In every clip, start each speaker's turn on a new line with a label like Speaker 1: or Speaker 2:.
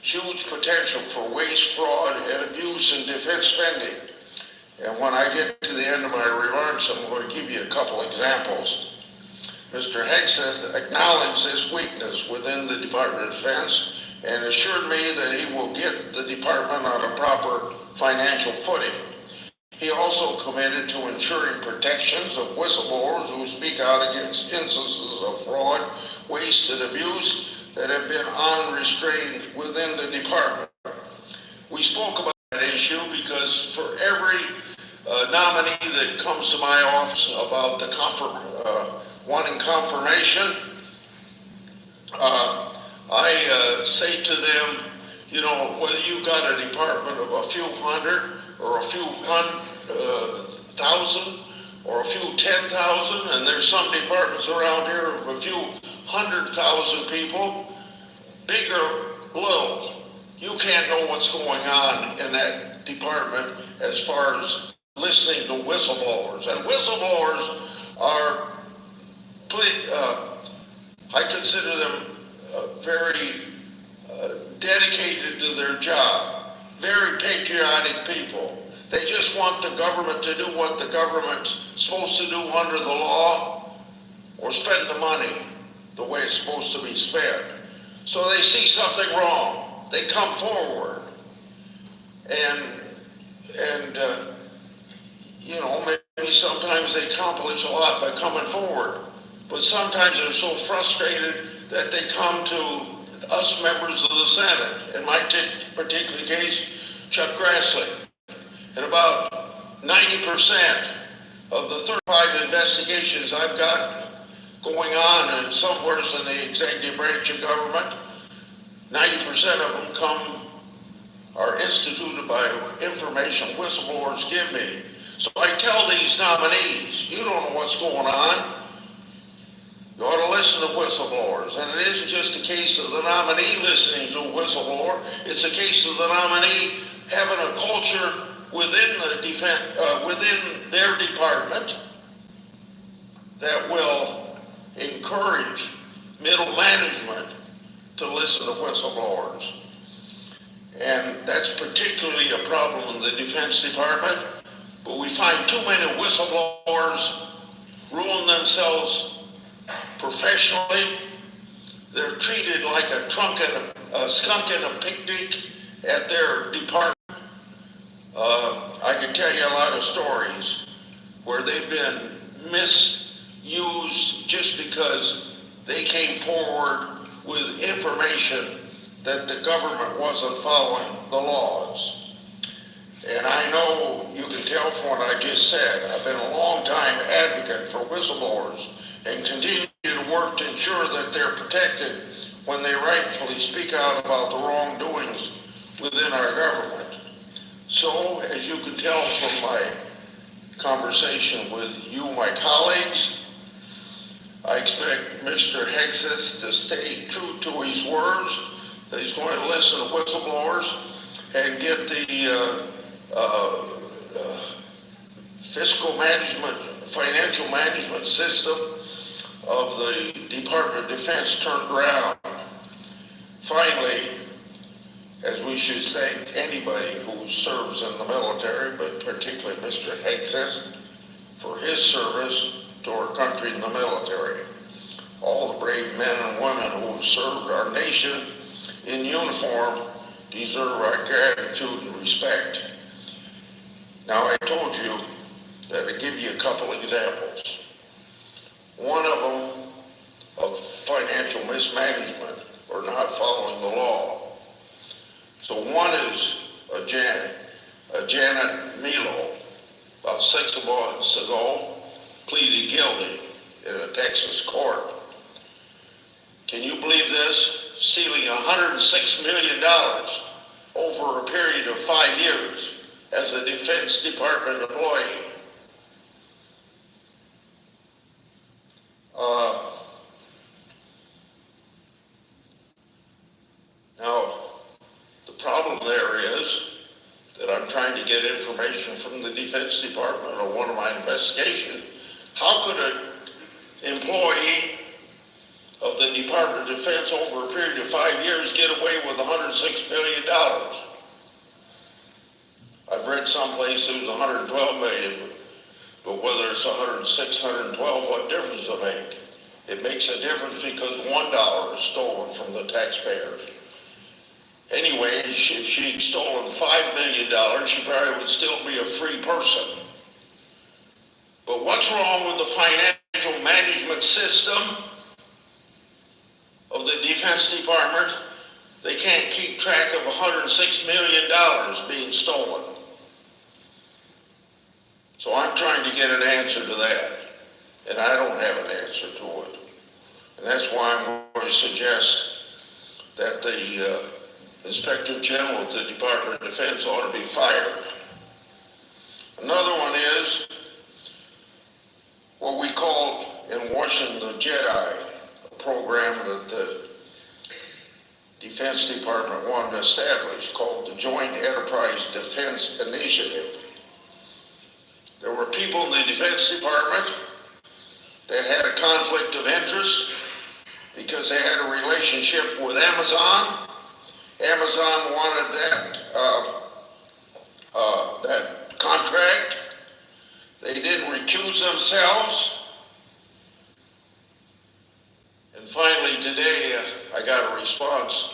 Speaker 1: huge potential for waste, fraud, and abuse in defense spending. And when I get to the end of my remarks, I'm going to give you a couple examples. Mr. Hegseth acknowledged this weakness within the Department of Defense and assured me that he will get the department on a proper financial footing. He also committed to ensuring protections of whistleblowers who speak out against instances of fraud, waste, and abuse that have been unrestrained within the department. We spoke about that issue because for every nominee that comes to my office about the wanting confirmation, I say to them, you know, whether you've got a department of a few hundred or a few thousand or a few 10,000, and there's some departments around here of a few 100,000 people, big or little, you can't know what's going on in that department as far as listening to whistleblowers. And whistleblowers are, I consider them very dedicated to their job, very patriotic people. They just want the government to do what the government's supposed to do under the law, or spend the money the way it's supposed to be spent. So they see something wrong, they come forward, and you know, maybe sometimes they accomplish a lot by coming forward, but sometimes they're so frustrated that they come to us members of the Senate. In my particular case, Chuck Grassley. And about 90% of the 35 investigations I've got going on and somewhere in the executive branch of government, 90% of them are instituted by information whistleblowers give me. So I tell these nominees, you don't know what's going on. You ought to listen to whistleblowers. And it isn't just a case of the nominee listening to a whistleblower. It's a case of the nominee having a culture within within their department that will encourage middle management to listen to whistleblowers. And that's particularly a problem in the Defense Department. But we find too many whistleblowers ruin themselves professionally. They're treated like a skunk in a picnic at their department. I can tell you a lot of stories where they've been misused just because they came forward with information that the government wasn't following the laws. And I know you can tell from what I just said, I've been a long time advocate for whistleblowers and continue to work to ensure that they're protected when they rightfully speak out about the wrongdoings within our government. So, as you can tell from my conversation with you, my colleagues, I expect Mr. Hegseth to stay true to his words, that he's going to listen to whistleblowers and get the fiscal management, financial management system of the Department of Defense turned around. Finally, as we should thank anybody who serves in the military, but particularly Mr. Hegseth for his service to our country in the military. All the brave men and women who have served our nation in uniform deserve our gratitude and respect. Now, I told you that I'd give you a couple examples. One of them of financial mismanagement or not following the law. So one is Janet Milo, about 6 months ago, pleaded guilty in a Texas court. Can you believe this? Stealing $106 million over a period of 5 years as a Defense Department employee. Now, the problem there is that I'm trying to get information from the Defense Department on one of my investigations. How could an employee of the Department of Defense over a period of 5 years get away with $106 million? some places it was 112 million, but whether it's 106, 112, what difference does it make? It makes a difference because $1 is stolen from the taxpayers. Anyway, if she'd stolen $5 million, she probably would still be a free person. But what's wrong with the financial management system of the Defense Department? They can't keep track of $106 million being stolen. So I'm trying to get an answer to that, and I don't have an answer to it. And that's why I'm going to suggest that the Inspector General of the Department of Defense ought to be fired. Another one is what we call in Washington the JEDI, a program that the Defense Department wanted to establish called the Joint Enterprise Defense Initiative. There were people in the Defense Department that had a conflict of interest because they had a relationship with Amazon. Amazon wanted that contract. They didn't recuse themselves. And finally today, I got a response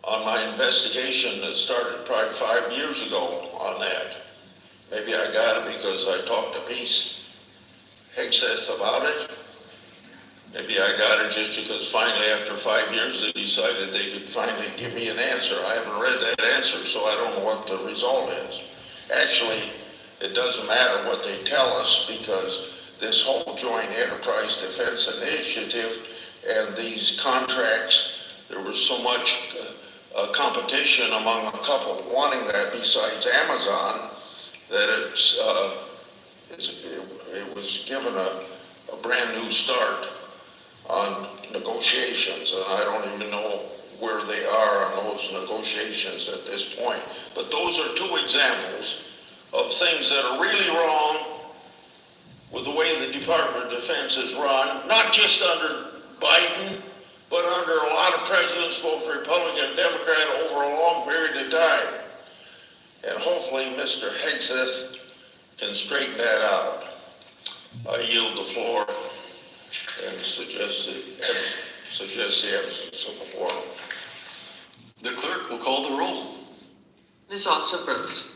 Speaker 1: on my investigation that started probably 5 years ago on that. Maybe I got it because I talked to Peace Hegseth about it. Maybe I got it just because finally after 5 years they decided they could finally give me an answer. I haven't read that answer, so I don't know what the result is. Actually, it doesn't matter what they tell us because this whole Joint Enterprise Defense Initiative and these contracts, there was so much competition among a couple wanting that besides Amazon that it was given a brand new start on negotiations, and I don't even know where they are on those negotiations at this point. But those are two examples of things that are really wrong with the way the Department of Defense is run, not just under Biden, but under a lot of presidents, both Republican and Democrat, over a long period of time. And hopefully Mr. Hegseth can straighten that out. I yield the floor and suggest the absence of a quorum.
Speaker 2: The clerk will call the roll.
Speaker 3: Ms. Alston Brooks.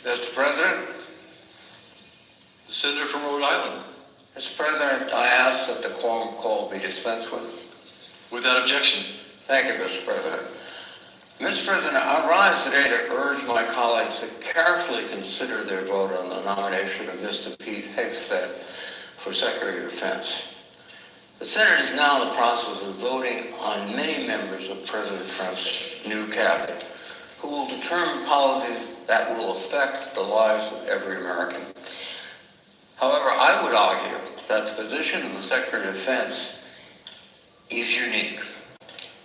Speaker 4: Mr. President,
Speaker 2: The senator from Rhode Island.
Speaker 4: Mr. President, I ask that the quorum call be dispensed with.
Speaker 2: Without objection.
Speaker 4: Thank you, Mr. President. Mr. President, I rise today to urge my colleagues to carefully consider their vote on the nomination of Mr. Pete Hegseth for Secretary of Defense. The Senate is now in the process of voting on many members of President Trump's new cabinet, who will determine policies that will affect the lives of every American. However, I would argue that the position of the Secretary of Defense is unique.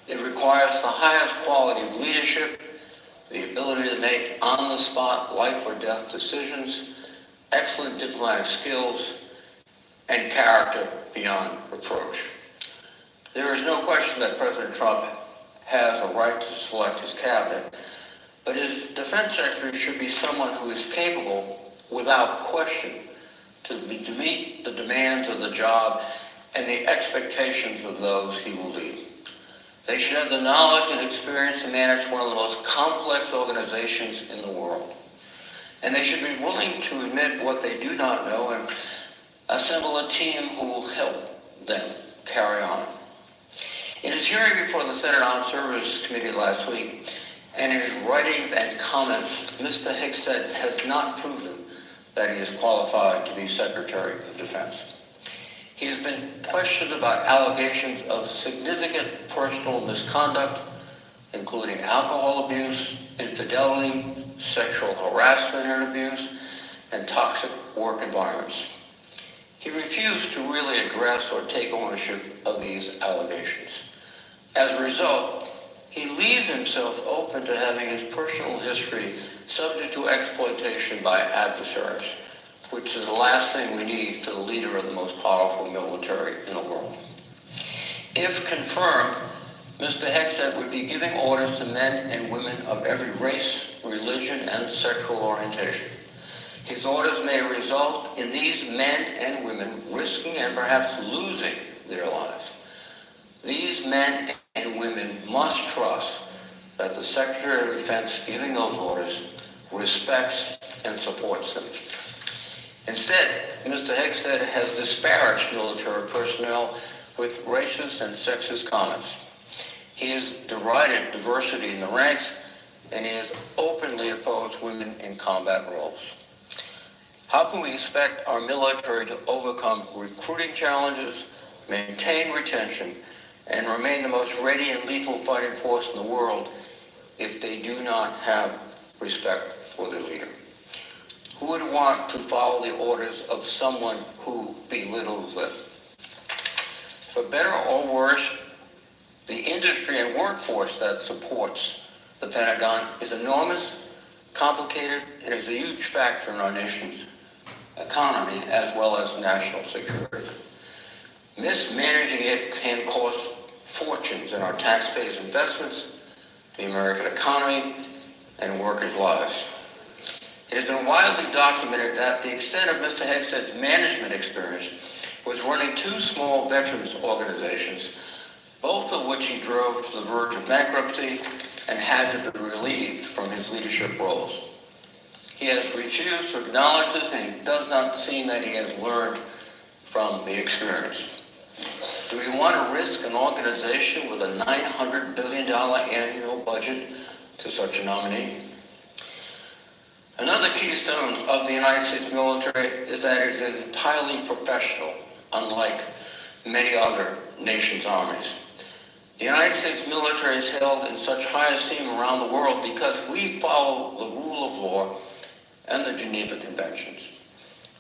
Speaker 4: It requires the highest quality of leadership, the ability to make on-the-spot life or death decisions, excellent diplomatic skills, and character beyond reproach. There is no question that President Trump has a right to select his cabinet, but his defense secretary should be someone who is capable, without question, to meet the demands of the job and the expectations of those he will lead. They should have the knowledge and experience to manage one of the most complex organizations in the world. And they should be willing to admit what they do not know and assemble a team who will help them carry on. In his hearing before the Senate Armed Services Committee last week, and in his writings and comments, Mr. Hegseth has not proven that he is qualified to be Secretary of Defense. He has been questioned about allegations of significant personal misconduct, including alcohol abuse, infidelity, sexual harassment and abuse, and toxic work environments. He refused to really address or take ownership of these allegations. As a result, he leaves himself open to having his personal history subject to exploitation by adversaries, which is the last thing we need for the leader of the most powerful military in the world. If confirmed, Mr. Hegseth would be giving orders to men and women of every race, religion, and sexual orientation. His orders may result in these men and women risking and perhaps losing their lives. These men and women must trust that the Secretary of Defense giving those orders respects and supports them. Instead, Mr. Hegseth has disparaged military personnel with racist and sexist comments. He has derided diversity in the ranks, and he has openly opposed women in combat roles. How can we expect our military to overcome recruiting challenges, maintain retention, and remain the most ready and lethal fighting force in the world if they do not have respect for their leader? Who would want to follow the orders of someone who belittles them? For better or worse, the industry and workforce that supports the Pentagon is enormous, complicated, and is a huge factor in our nation's economy as well as national security. Mismanaging it can cost fortunes in our taxpayers' investments, the American economy, and workers' lives. It has been widely documented that the extent of Mr. Hegseth's management experience was running two small veterans organizations, both of which he drove to the verge of bankruptcy and had to be relieved from his leadership roles. He has refused to acknowledge this, and it does not seem that he has learned from the experience. Do we want to risk an organization with a $900 billion annual budget to such a nominee? Another keystone of the United States military is that it is entirely professional, unlike many other nations' armies. The United States military is held in such high esteem around the world because we follow the rule of law and the Geneva Conventions.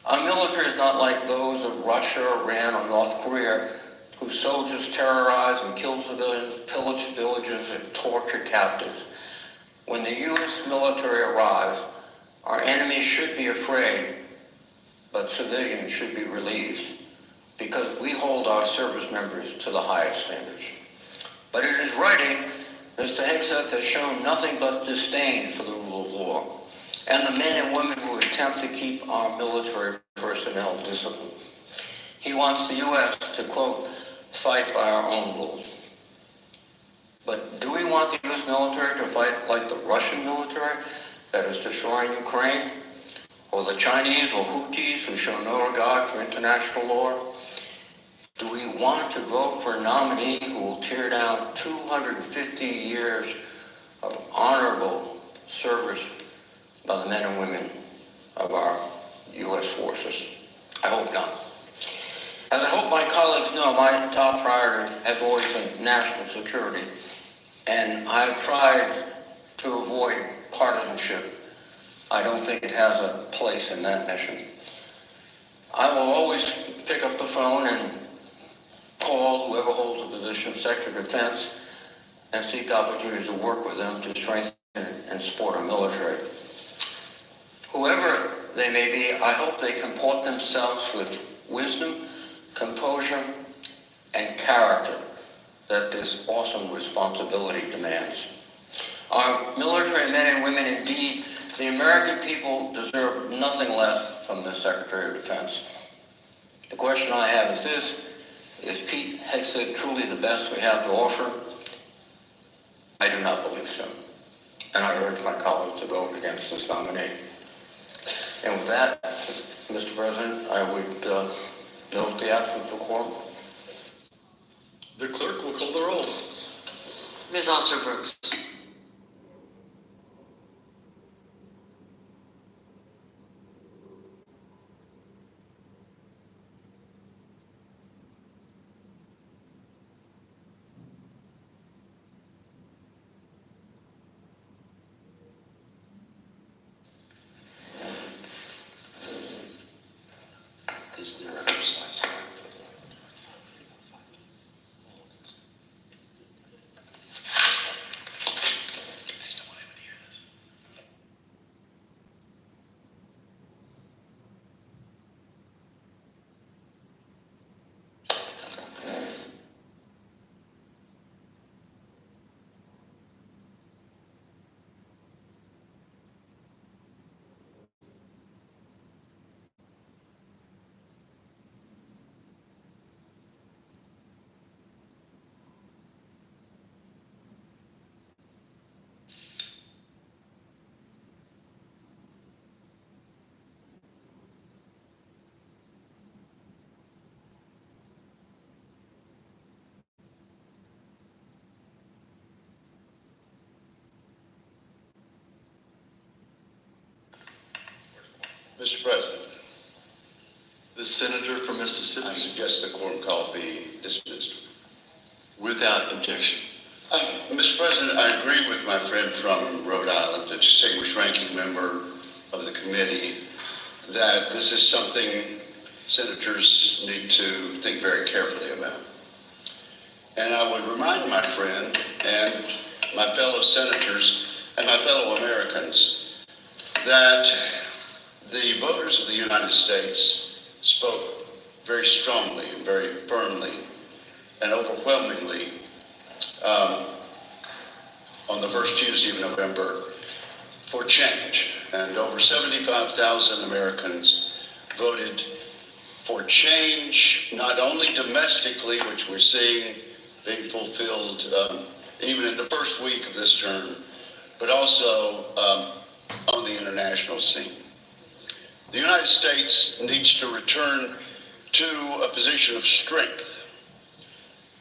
Speaker 4: Our military is not like those of Russia, Iran, or North Korea, whose soldiers terrorize and kill civilians, pillage villages, and torture captives. When the U.S. military arrives, our enemies should be afraid, but civilians should be relieved, because we hold our service members to the highest standards. But in his writing, Mr. Hegseth has shown nothing but disdain for the rule of law and the men and women who attempt to keep our military personnel disciplined. He wants the U.S. to, quote, fight by our own rules. But do we want the U.S. military to fight like the Russian military that is destroying Ukraine? or the Chinese or Houthis who show no regard for international law? Do we want to vote for a nominee who will tear down 250 years of honorable service by the men and women of our U.S. forces? I hope not. As I hope my colleagues know, my top priority has always been national security, and I've tried to avoid partisanship. I don't think it has a place in that mission. I will always pick up the phone and call whoever holds the position of Secretary of Defense and seek opportunities to work with them to strengthen and support our military. Whoever they may be, I hope they comport themselves with wisdom, composure, and character that this awesome responsibility demands. Our military men and women, indeed, the American people deserve nothing less from the Secretary of Defense. The question I have is this: is Pete Hegseth truly the best we have to offer? I do not believe so. And I urge my colleagues to vote against this nominee. And with that, Mr. President, I would note the absence of quorum.
Speaker 2: The clerk will call the roll.
Speaker 3: Ms. Alston Brooks.
Speaker 4: Is there a precise time for that?
Speaker 5: Mr. President,
Speaker 2: The senator from
Speaker 5: I
Speaker 2: Mississippi,
Speaker 5: suggest the quorum call be dismissed.
Speaker 2: without objection.
Speaker 5: Mr. President, I agree with my friend from Rhode Island, the distinguished ranking member of the committee, that this is something senators need to think very carefully about. And I would remind my friend and my fellow senators and my fellow Americans that the voters of the United States spoke very strongly and very firmly and overwhelmingly on the first Tuesday of November for change. And over 75,000 Americans voted for change, not only domestically, which we're seeing being fulfilled even in the first week of this term, but also on the international scene. The United States needs to return to a position of strength.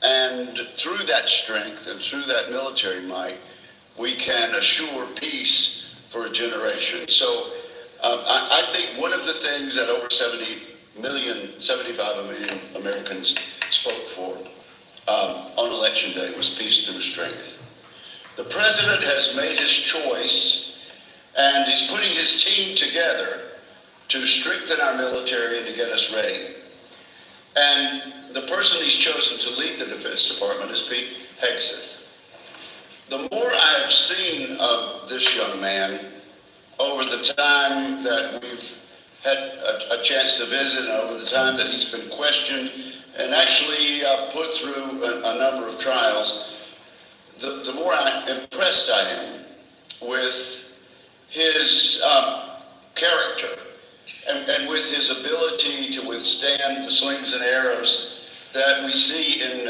Speaker 5: And through that strength and through that military might, we can assure peace for a generation. So I think one of the things that over 75 million Americans spoke for on Election Day was peace through strength. The president has made his choice, and he's putting his team together to strengthen our military and to get us ready. And the person he's chosen to lead the Defense Department is Pete Hegseth. The more I've seen of this young man over the time that we've had a chance to visit, and over the time that he's been questioned and actually put through a number of trials, the more impressed I am with his character and with his ability to withstand the slings and arrows that we see in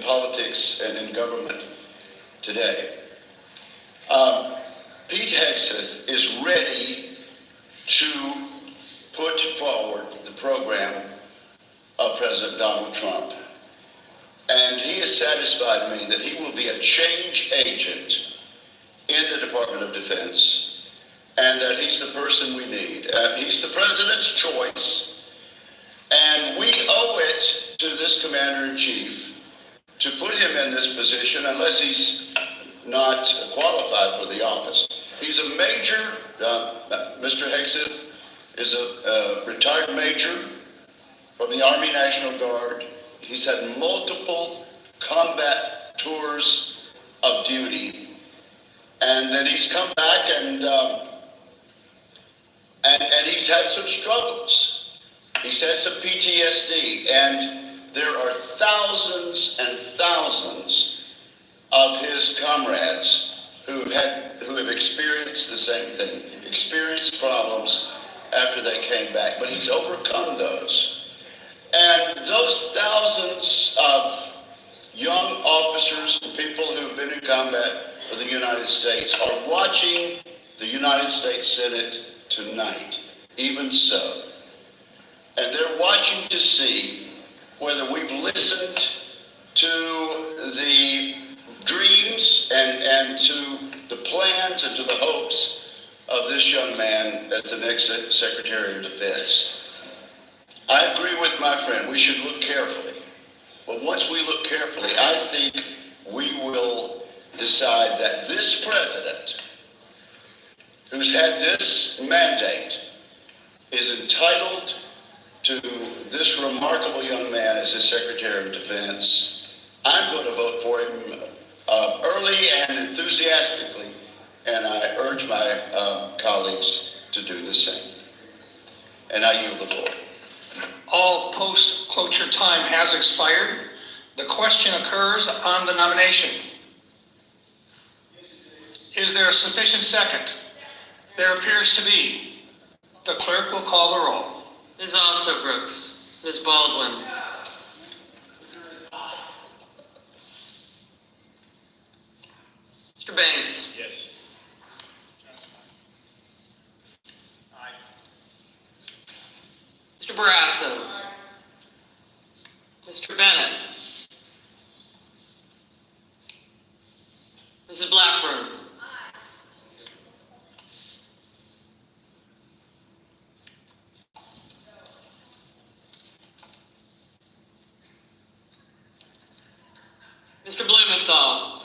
Speaker 5: politics and in government today. Pete Hegseth is ready to put forward the program of President Donald Trump. And he has satisfied me that he will be a change agent in the Department of Defense, and that he's the person we need. He's the president's choice, and we owe it to this commander-in-chief to put him in this position unless he's not qualified for the office. He's a major, Mr. Hegseth is a retired major from the Army National Guard. He's had multiple combat tours of duty, and then he's come back and he's had some struggles. He's had some PTSD, and there are thousands and thousands of his comrades who have experienced the same thing, experienced problems after they came back, but he's overcome those. And those thousands of young officers and people who've been in combat for the United States are watching the United States Senate tonight, even so. And they're watching to see whether we've listened to the dreams and to the plans and to the hopes of this young man as the next Secretary of Defense. I agree with my friend, we should look carefully. But once we look carefully, I think we will decide that this president, who's had this mandate, is entitled to this remarkable young man as his Secretary of Defense. I'm going to vote for him early and enthusiastically, and I urge my colleagues to do the same. And I yield the floor.
Speaker 6: All post-cloture time has expired. The question occurs on the nomination. Is there a sufficient second? There appears to be. The clerk will call the roll.
Speaker 3: Ms. Also Brooks. Ms. Baldwin. Mr. Banks.
Speaker 6: Yes.
Speaker 3: Mr. Barrasso. Mr. Bennett. Mrs. Blackburn. Mr. Blumenthal.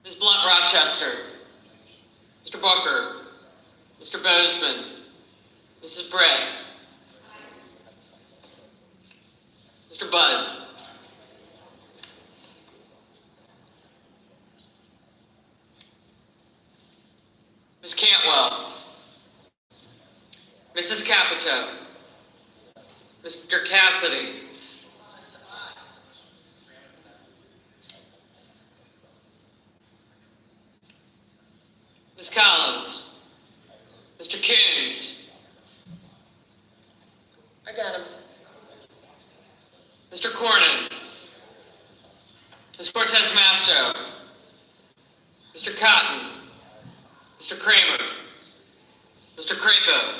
Speaker 3: Ms. Blunt Rochester. Mr. Booker. Mr. Bozeman. Mrs. Brett. Mr. Budd. Ms. Cantwell. Mrs. Capito. Mr. Cassidy. Ms. Collins. Mr. Coons. I got him. Mr. Cornyn. Ms. Cortez Masto. Mr. Cotton. Mr. Kramer. Mr. Crapo.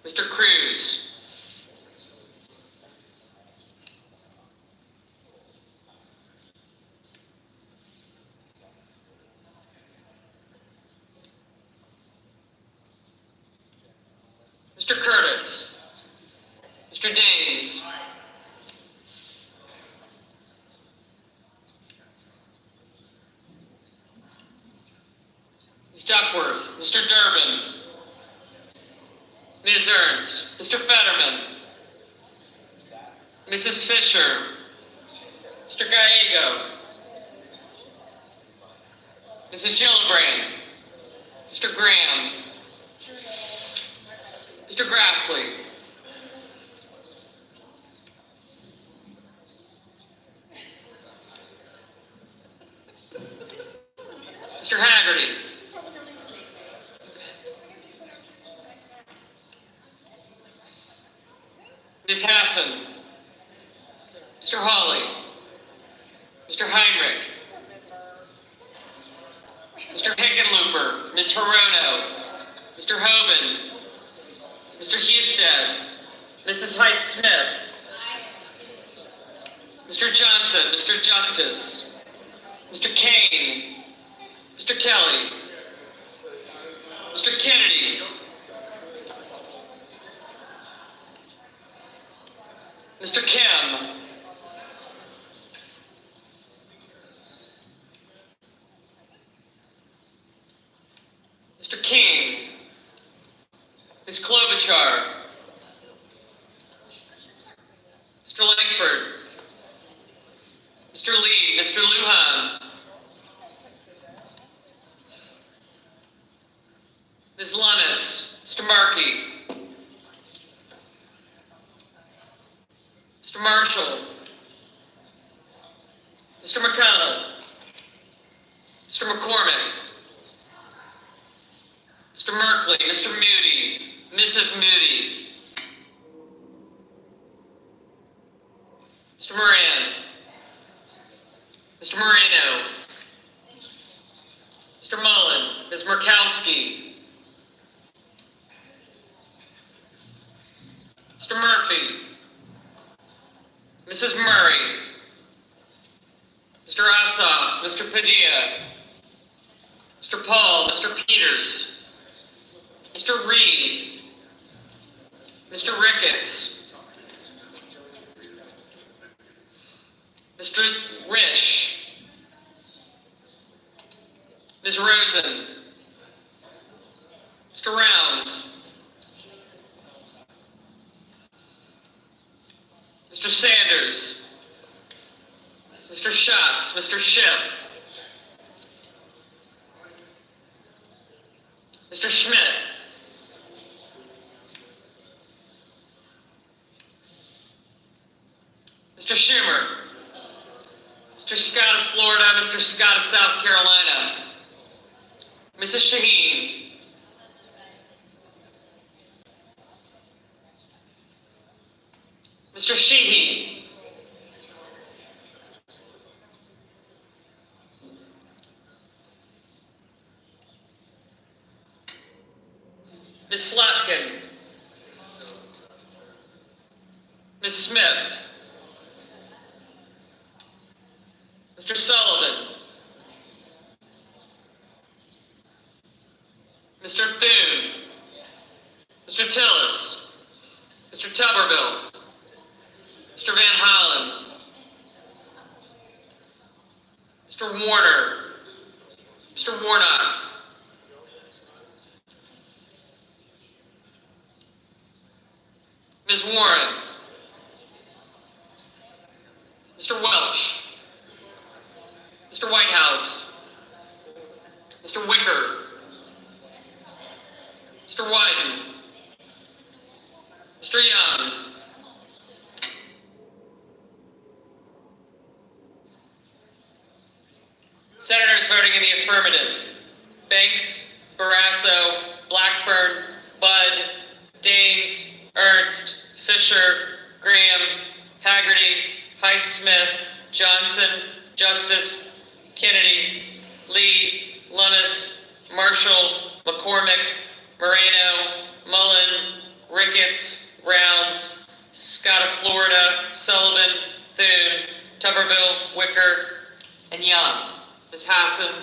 Speaker 3: Mr. Cruz. Mr. Curtis. Mr. Daines. Ms. Duckworth. Mr. Durbin. Ms. Ernst. Mr. Fetterman. Mrs. Fisher. Mr. Gallego. Mrs. Gillibrand. Mr. Graham. Mr. Grassley. Mr. Haggerty. Ms. Hassan, Mr. Hawley, Mr. Heinrich, Mr. Hickenlooper, Ms. Hirono, Mr. Hoban, Mr. Husted, Mrs. Height-Smith, Mr. Johnson, Mr. Justice, Mr. Kane, Mr. Kelly, Mr. Kennedy, Mr. Kim, Mr. King, Ms. Klobuchar, Mr. Langford, Mr. Lee, Mr. Lujan, Ms. Lummis, Mr. Markey, Mr. Marshall, Mr. McConnell, Mr. McCormick, Mr. Merkley, Mr. Moody, Mrs. Moody, Mr. Moran, Mr. Moreno, Mr. Mullen, Ms. Murkowski, Mr. Murphy, Mrs. Murray, Mr. Ossoff, Mr. Padilla, Mr. Paul, Mr. Peters, Mr. Reed, Mr. Ricketts, Mr. Risch, Ms. Rosen, Mr. Rounds, Mr. Sanders, Mr. Schatz, Mr. Schiff, Mr. Schmidt, Mr. Schumer, Mr. Scott of Florida, Mr. Scott of South Carolina, Mrs. Shaheen, Mr. Sheehy, Ms. Slotkin, Ms. Smith, Mr. Sullivan, Mr. Thune, Mr. Tillis, Mr. Tuberville, Mr. Van Hollen, Mr. Warner, Mr. Warnock, Ms. Warren, Mr. Welch, Mr. Whitehouse, Mr. Wicker, Mr. Wyden, Mr. Young, Senators voting in the affirmative: Banks, Barrasso, Blackburn, Budd, Daines, Ernst, Fisher, Graham, Haggerty, Height-Smith, Johnson, Justice, Kennedy, Lee, Lummis, Marshall, McCormick, Moreno, Mullen, Ricketts, Rounds, Scott of Florida, Sullivan, Thune, Tuberville, Wicker, and Young. Ms. Hassan?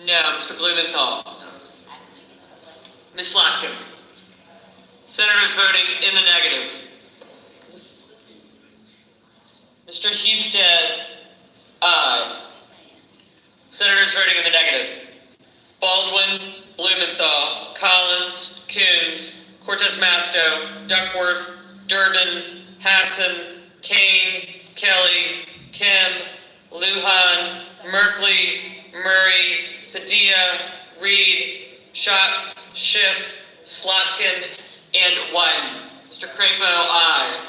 Speaker 3: No. Mr. Blumenthal? Ms. Slotkin? Senators voting in the negative: Mr. Husted, aye. Senators voting in the negative: Baldwin, Blumenthal, Collins, Coons, Cortez Masto, Duckworth, Durbin, Hassan, Kane, Kelly, Kim, Lujan, Merkley, Murray, Padilla, Reed, Schatz, Schiff, Slotkin, and Wyden. Mr. Crapo, aye.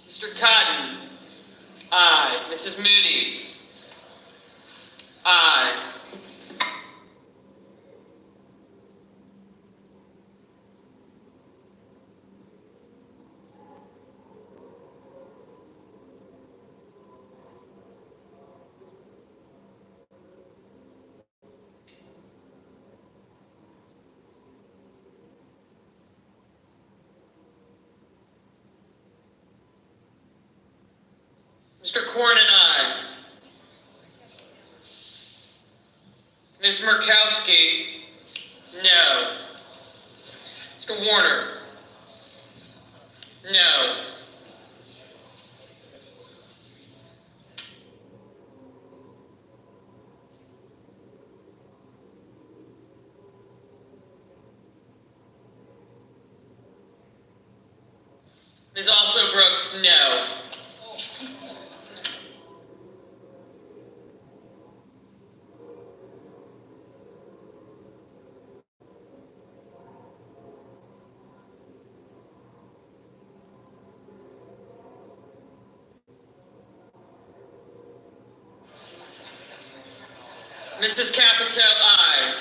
Speaker 3: Mr. Cotton, aye. Mrs. Moody, aye. Mr. Cornyn, aye. Ms. Murkowski, no. Mr. Warner, no. Ms. Also Brooks, no. Mrs. Capito, aye.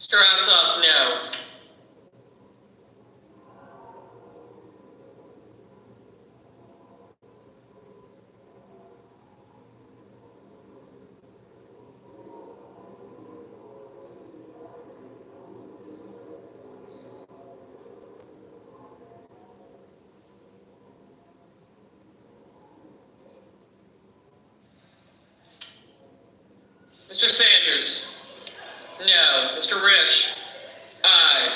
Speaker 3: Mr. Ossoff, no. Mr. Sanders, no. Mr. Risch, aye.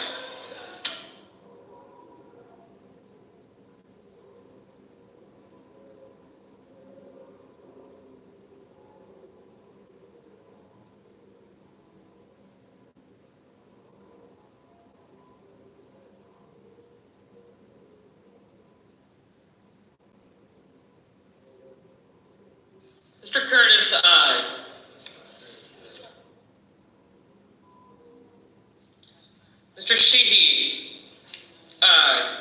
Speaker 3: Mr. Curtis, aye. Mr. Sheehy, aye.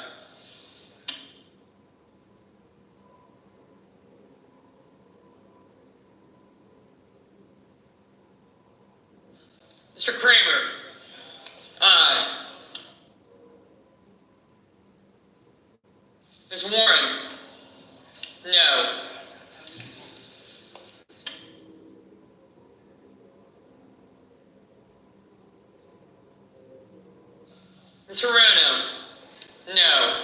Speaker 3: Mr. Kramer, aye. Ms. Warren, no. Ms. Hirono, no.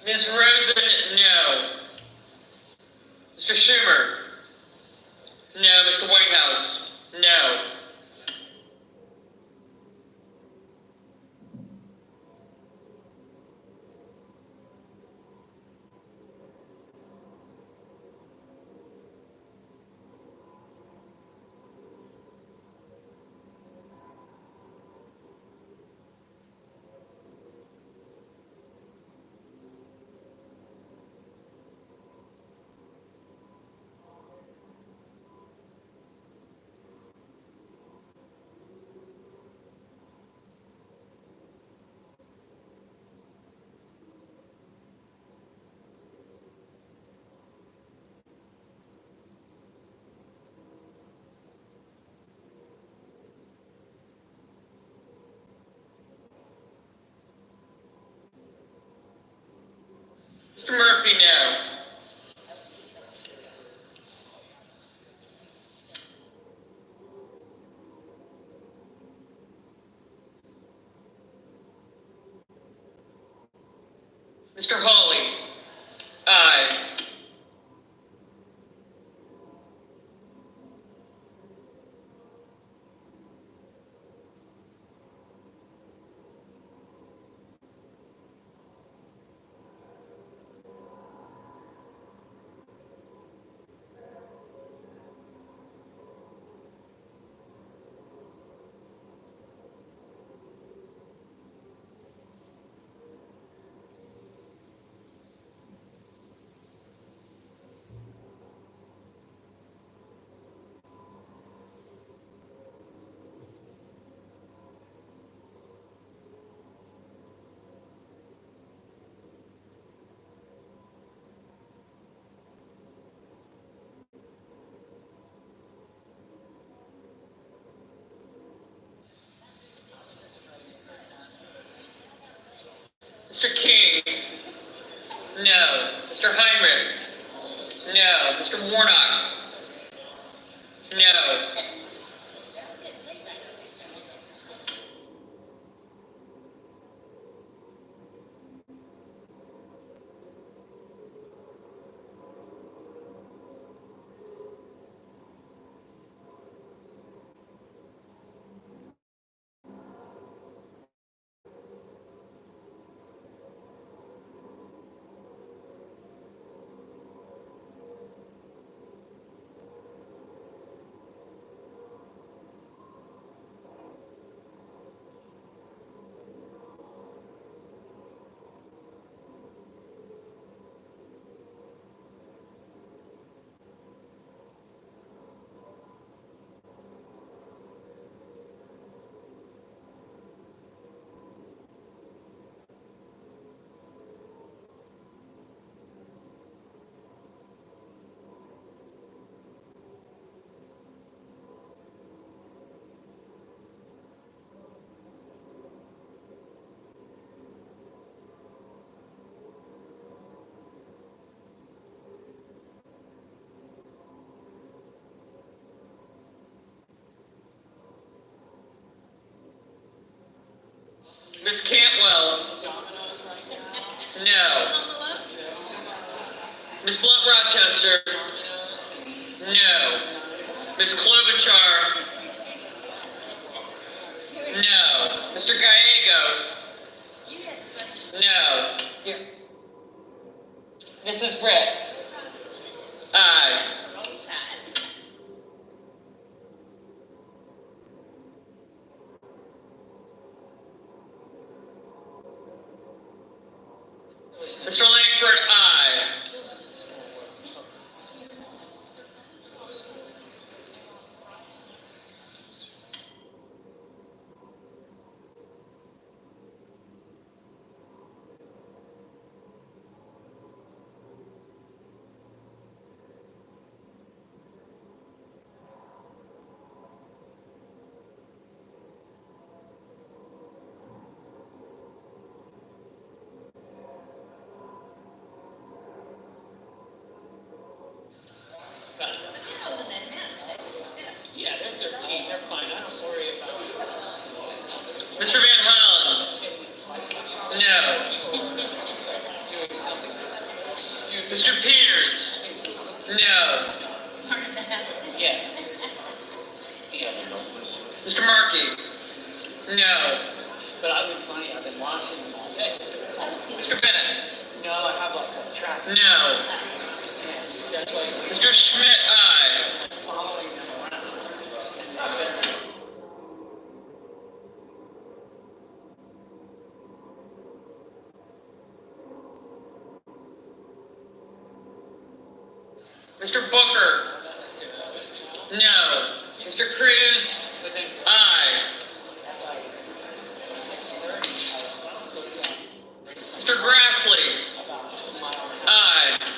Speaker 3: Ms. Rosen, no. Mr. Schumer, no. Mr. Whitehouse, no. Mr. Murphy, no. Mr. Hawley, aye. Mr. King? No. Mr. Heinrich? No. Mr. Warnock? No. Miss Cantwell? No. Miss Blunt Rochester? No. Miss Klobuchar? No. Mr. Gallego? No. Mrs. Britt? Aye. Mr. Langford, aye.
Speaker 6: Yeah, they're 13, they're fine, I don't worry about it.
Speaker 3: Mr. Van Hollen? No.
Speaker 6: Doing something stupid.
Speaker 3: Mr. Peters? No.
Speaker 6: Yeah. Yeah,
Speaker 3: Mr. Markey? No.
Speaker 6: but I've been funny, I've been watching them all day.
Speaker 3: Mr. Bennett?
Speaker 6: No, I have like a track.
Speaker 3: No.
Speaker 6: That's why I
Speaker 3: Mr. Schmidt, aye.
Speaker 6: following them around. And I've been
Speaker 3: Mr. Booker? No. Mr. Cruz? Aye. Mr. Grassley? Aye.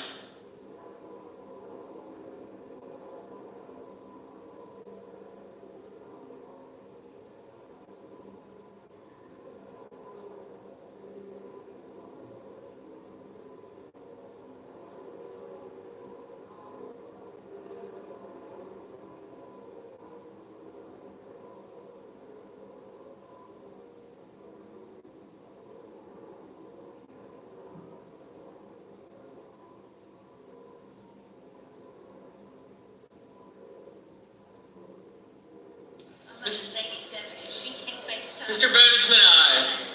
Speaker 3: Mr. Bozeman, aye.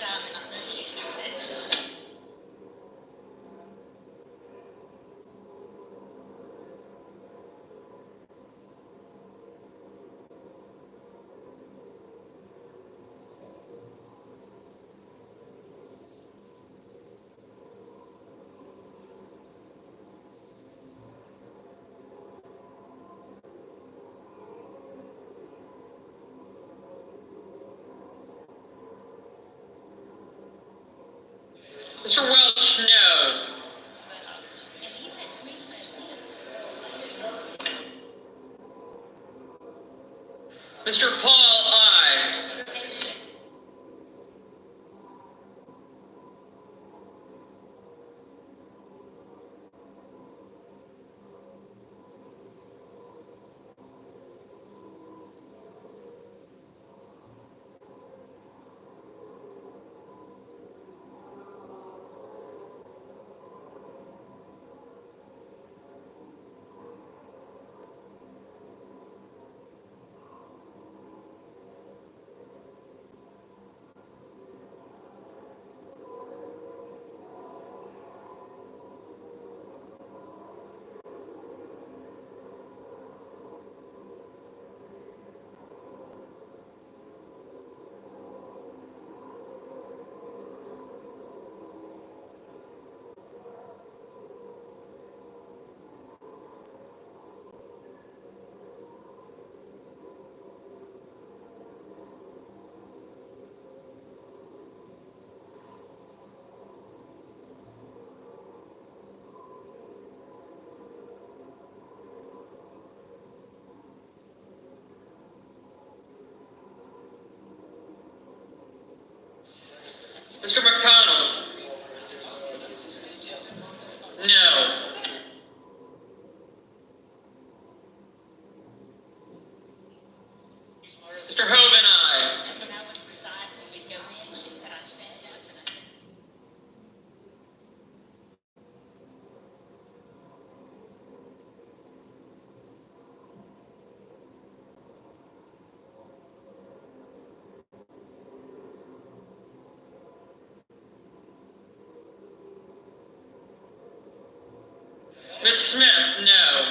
Speaker 3: Ms. Smith, no.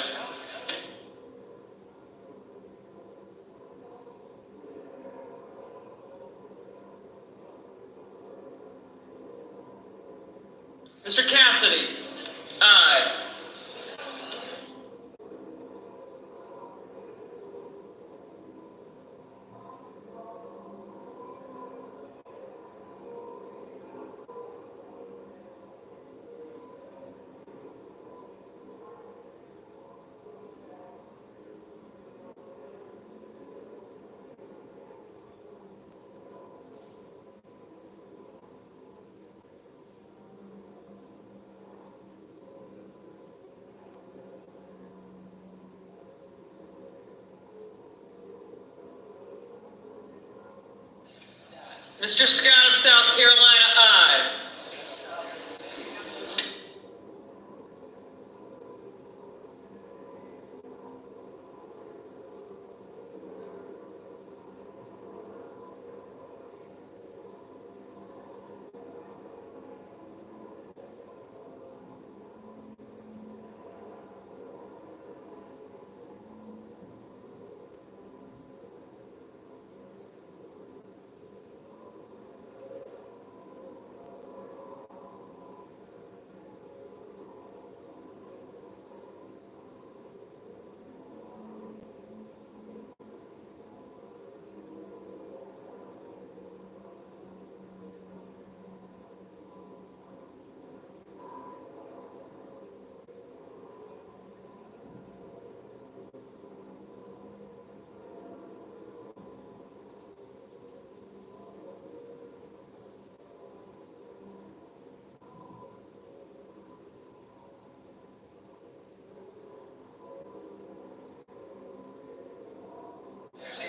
Speaker 3: Mr. Cassidy, aye. Mr. Scott of South Carolina, aye.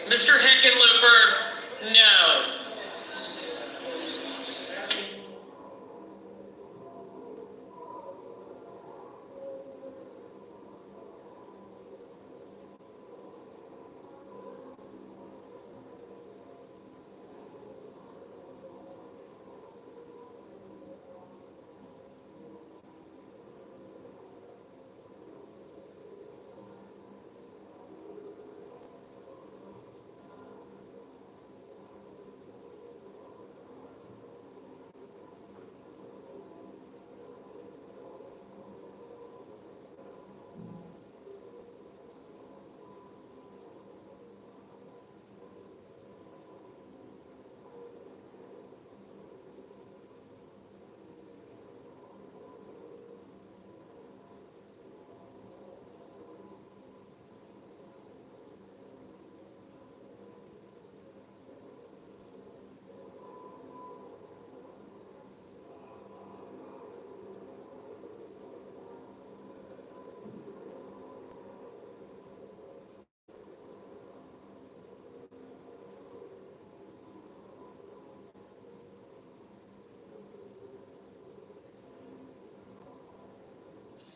Speaker 3: Mr. Hickenlooper, no.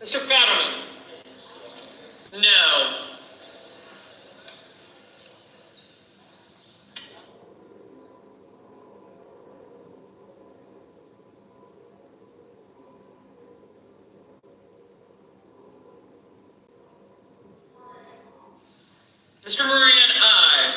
Speaker 3: Mr. Fetterman, no. Mr. Moran, aye.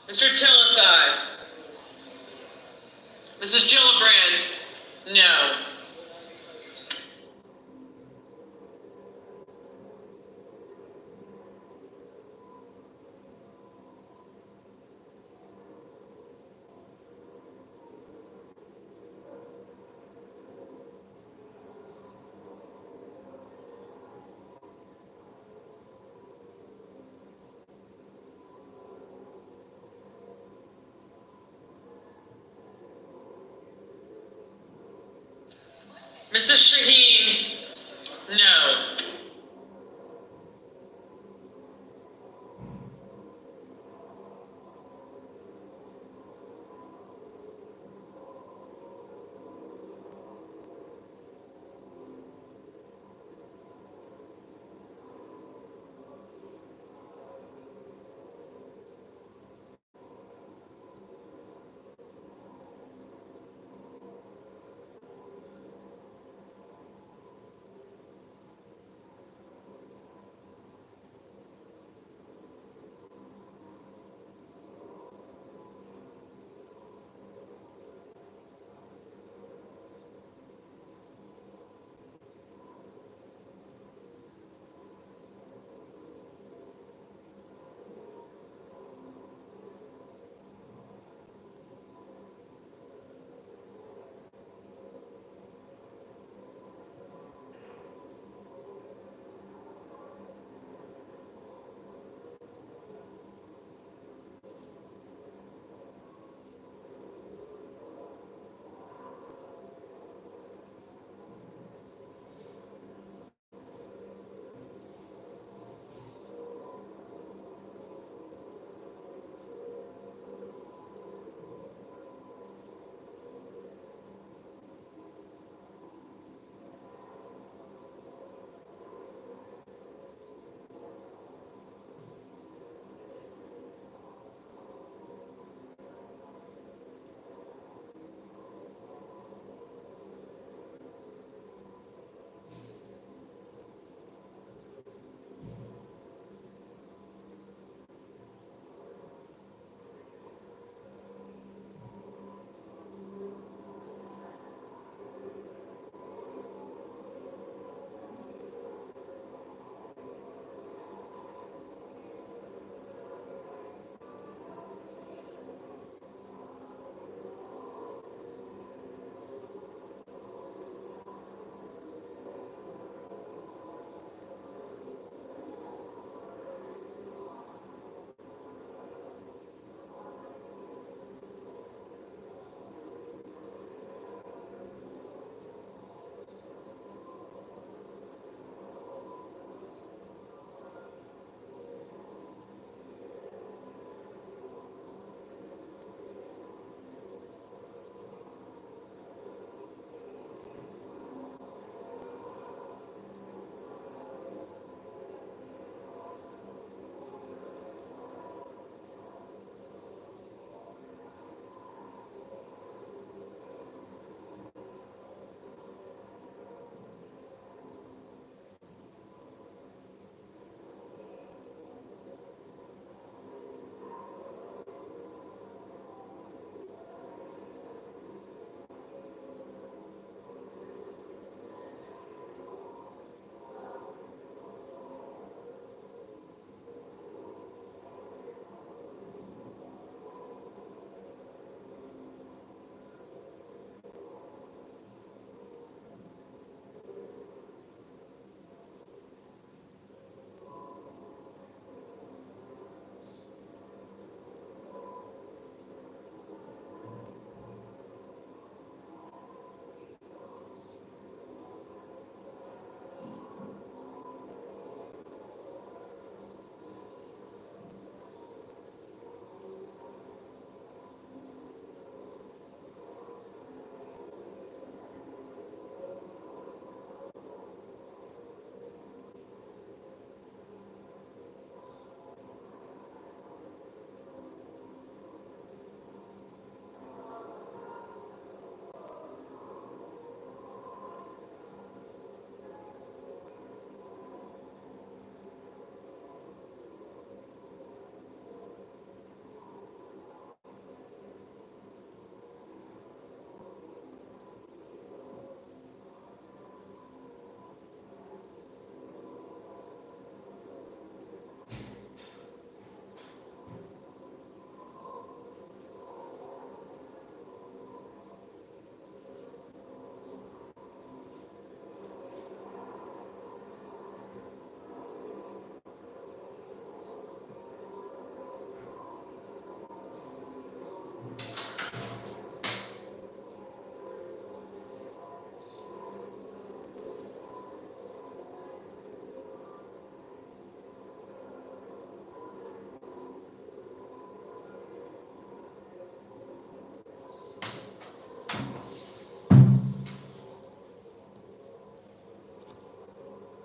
Speaker 3: Mr. Tillis, aye. Mrs. Gillibrand, no. Mrs. Shaheen,